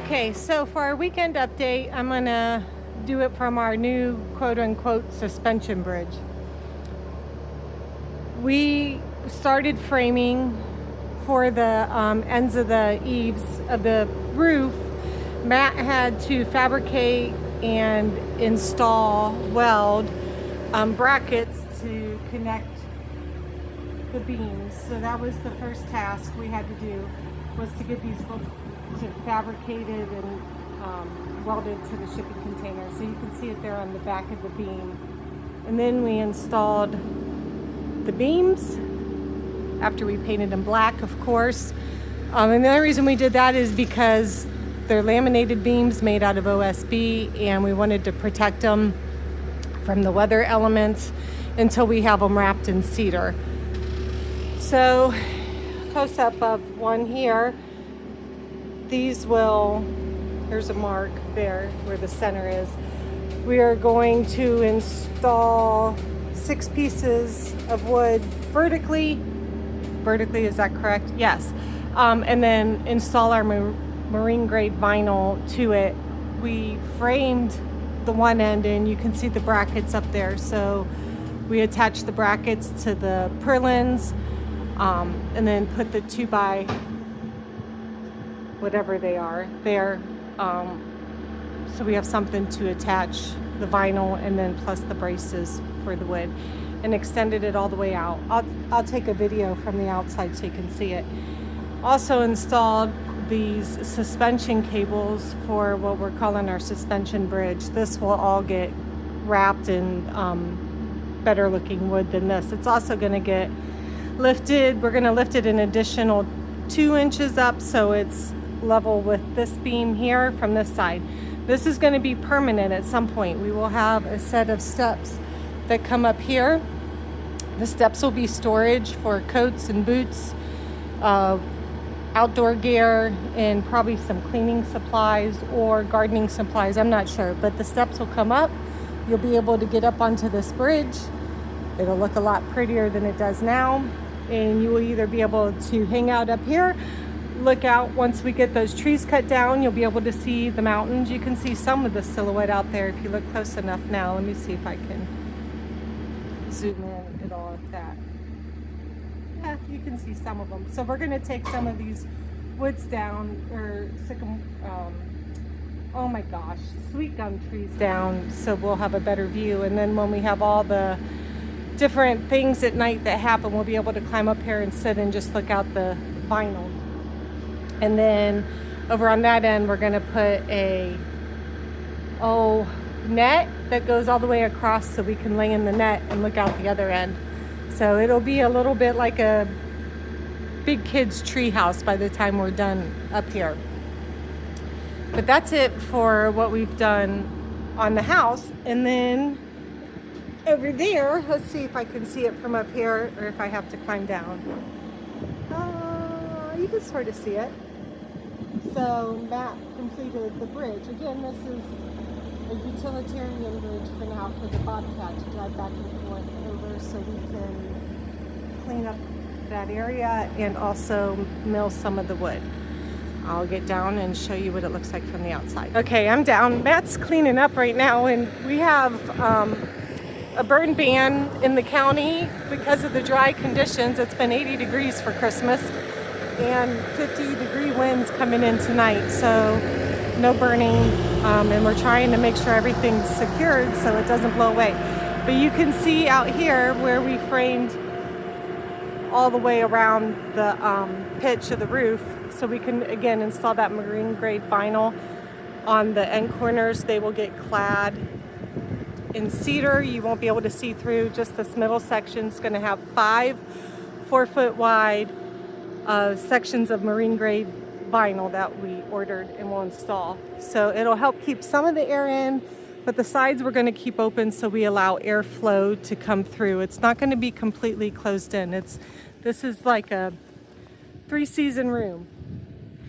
Okay, so for our weekend update, I'm gonna do it from our new quote-unquote suspension bridge. We started framing for the ends of the eaves of the roof. Matt had to fabricate and install weld brackets to connect the beams. So that was the first task we had to do, was to get these to fabricated and welded to the shipping container. So you can see it there on the back of the beam. And then we installed the beams after we painted them black, of course. And the only reason we did that is because they're laminated beams made out of OSB, and we wanted to protect them from the weather elements until we have them wrapped in cedar. So, close up of one here. These will, there's a mark there where the center is. We are going to install 6 pieces of wood vertically. Vertically, is that correct? Yes. And then install our marine grade vinyl to it. We framed the one end and you can see the brackets up there. So we attached the brackets to the purlins and then put the 2x whatever they are there. So we have something to attach the vinyl and then plus the braces for the wood, and extended it all the way out. I'll take a video from the outside so you can see it. Also installed these suspension cables for what we're calling our suspension bridge. This will all get wrapped in better looking wood than this. It's also going to get lifted. We're going to lift it an additional 2 inches up so it's level with this beam here from this side. This is going to be permanent at some point. We will have a set of steps that come up here. The steps will be storage for coats and boots, outdoor gear, and probably some cleaning supplies or gardening supplies. I'm not sure, but the steps will come up. You'll be able to get up onto this bridge. It'll look a lot prettier than it does now, and you will either be able to hang out up here, look out. Once we get those trees cut down, you'll be able to see the mountains. You can see some of the silhouette out there if you look close enough now. Let me see if I can zoom in at all of that. Yeah, you can see some of them. So we're going to take some of these woods down, or oh my gosh, sweet gum trees down, so we'll have a better view. And then when we have all the different things at night that happen, we'll be able to climb up here and sit and just look out the vinyl. And then over on that end, we're going to put a net that goes all the way across so we can lay in the net and look out the other end. So it'll be a little bit like a big kid's tree house by the time we're done up here. But that's it for what we've done on the house. And then over there, let's see if I can see it from up here or if I have to climb down. You can sort of see it. So Matt completed the bridge. Again, this is a utilitarian bridge for now for the Bobcat to drive back and forth over, so we can clean up that area and also mill some of the wood. I'll get down and show you what it looks like from the outside. Okay, I'm down. Matt's cleaning up right now, and we have a burn ban in the county because of the dry conditions. It's been 80 degrees for Christmas and 50-degree winds coming in tonight, so no burning, and we're trying to make sure everything's secured so it doesn't blow away. But you can see out here where we framed all the way around the pitch of the roof, so we can again install that marine grade vinyl on the end corners. They will get clad in cedar. You won't be able to see through. Just this middle section is going to have 5 4-foot wide sections of marine grade vinyl that we ordered and will install. So it'll help keep some of the air in, but the sides we're going to keep open so we allow airflow to come through. It's not going to be completely closed in. This is like a 3-season room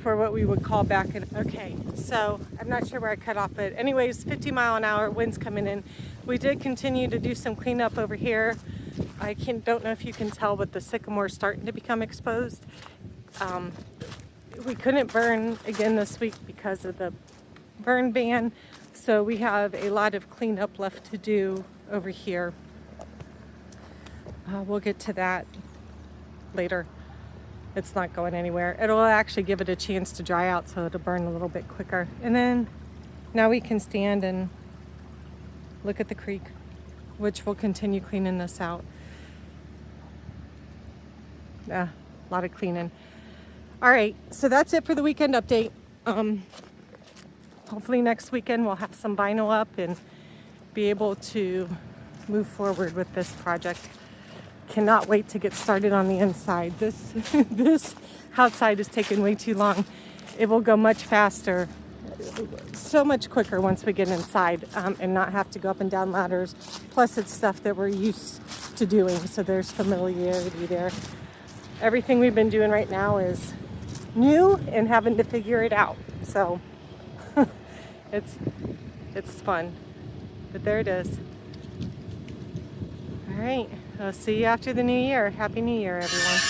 for what we would call back in. Okay, so I'm not sure where I cut off, but anyways, 50-mile-an-hour winds coming in. We did continue to do some cleanup over here. I don't know if you can tell, but the sycamore's starting to become exposed. we couldn't burn again this week because of the burn ban. So we have a lot of cleanup left to do over here. We'll get to that later. It's not going anywhere. It'll actually give it a chance to dry out so it'll burn a little bit quicker. And then now we can stand and look at the creek, which will continue cleaning this out. A lot of cleaning. All right, so that's it for the weekend update. Hopefully next weekend we'll have some vinyl up and be able to move forward with this project. Cannot wait to get started on the inside. This outside is taking way too long. It will go much faster, so much quicker once we get inside, and not have to go up and down ladders. Plus it's stuff that we're used to doing, so there's familiarity there. Everything we've been doing right now is new and having to figure it out. So it's fun, but there it is. All right, I'll see you after the new year. Happy New Year, everyone.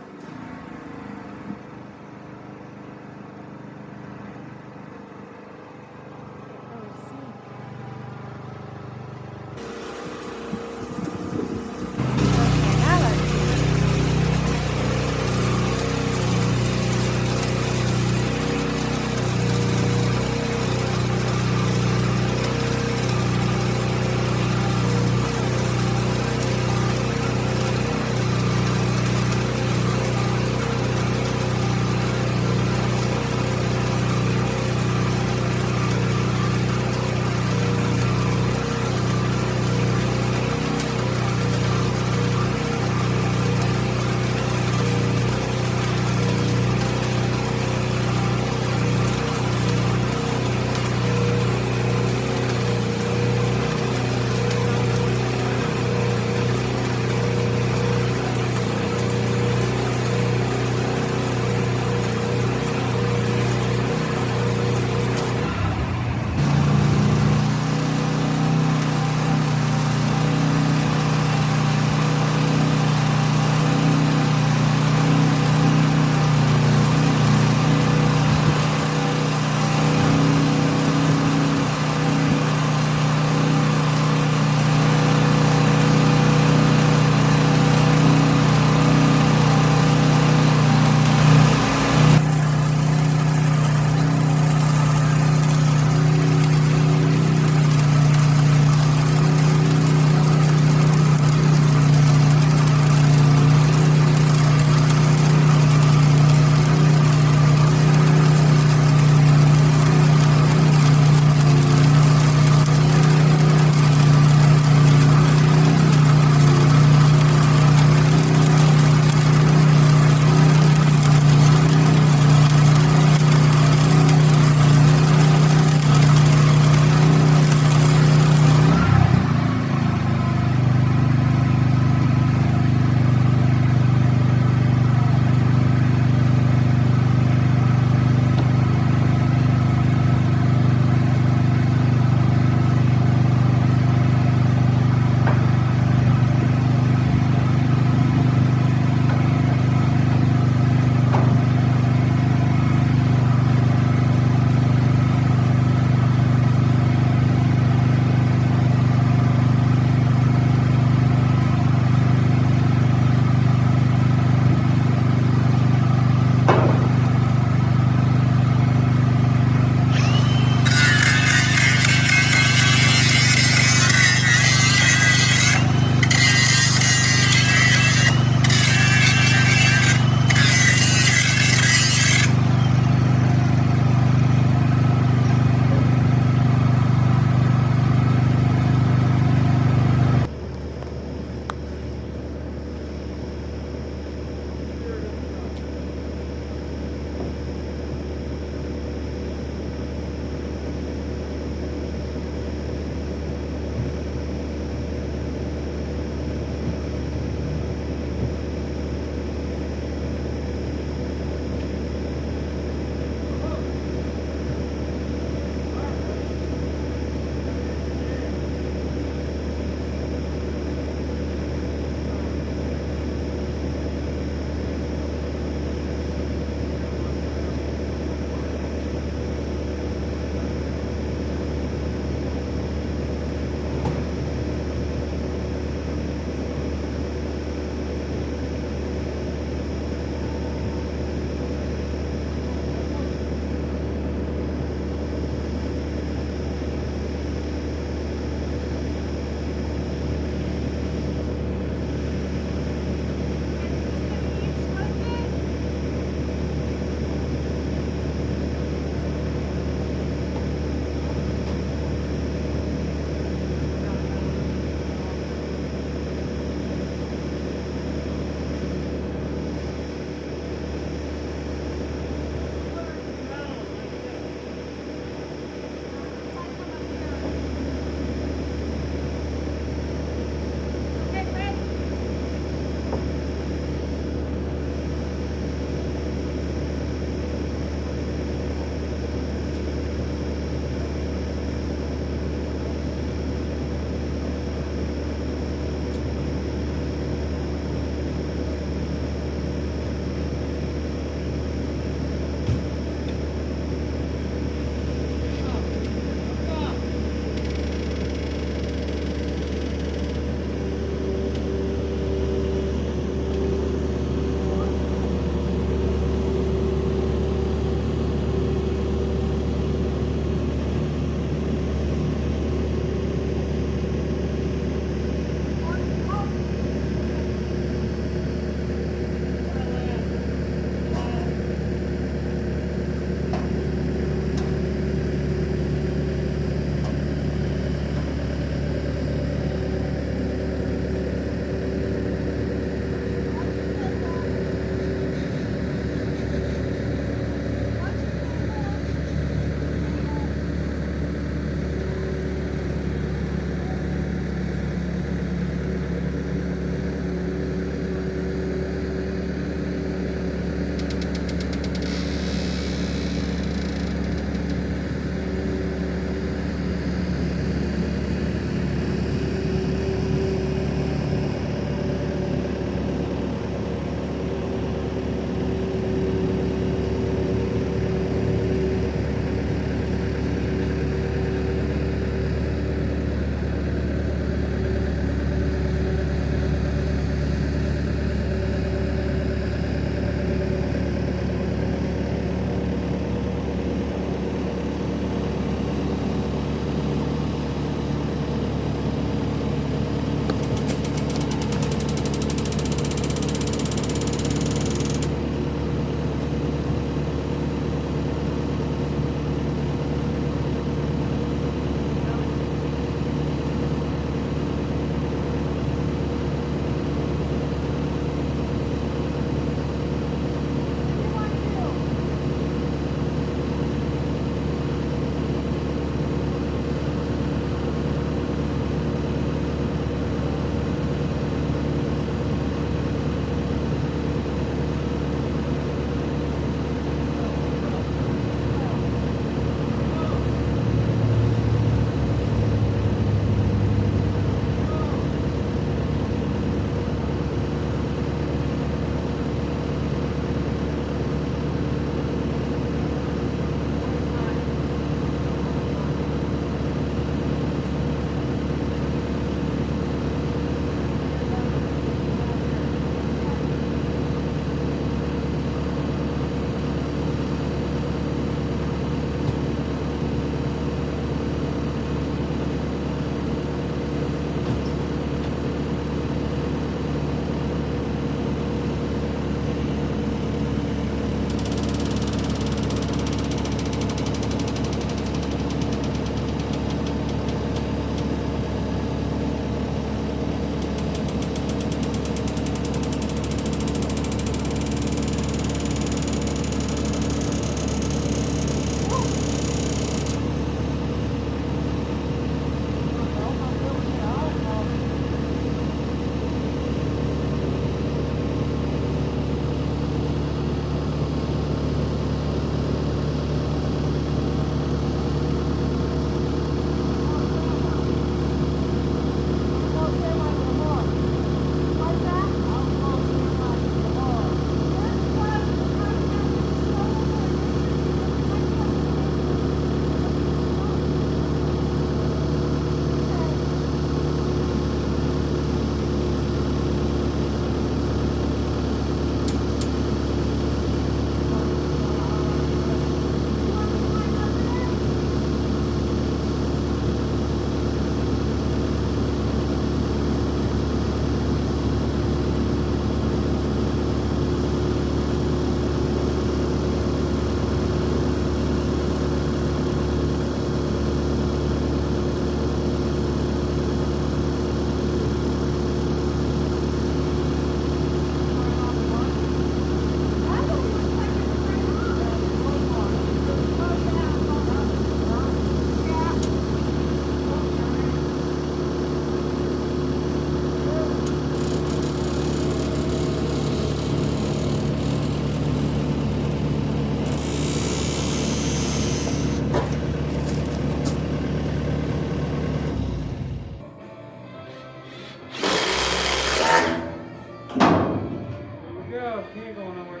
He ain't going nowhere.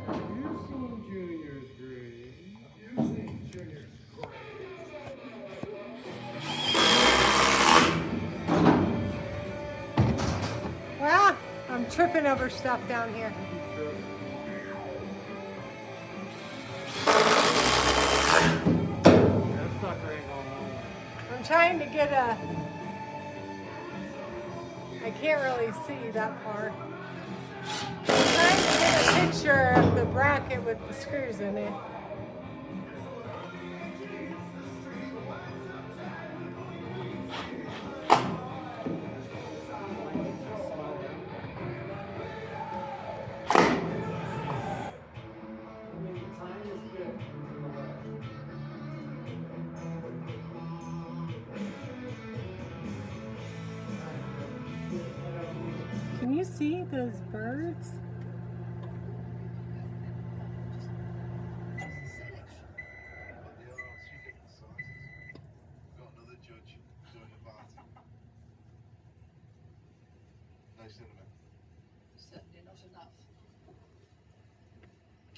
Have you seen Junior's grade? Have you seen Junior's grade? Well, I'm tripping over stuff down here. That sucker ain't going nowhere. I'm trying to get a... I can't really see that far. I'm trying to get a picture of the bracket with the screws in it. Can you see those birds? Got another judge doing the party. No cinnamon. Certainly not enough.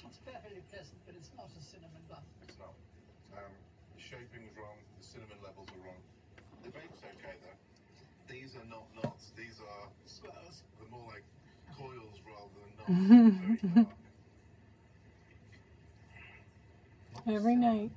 It's perfectly pleasant, but it's not a cinnamon bun. It's not. The shaping's wrong, the cinnamon levels are wrong. The bake's okay though. These are not knots, these are Swirls. they're more like coils rather than knots. Very dark. Every night.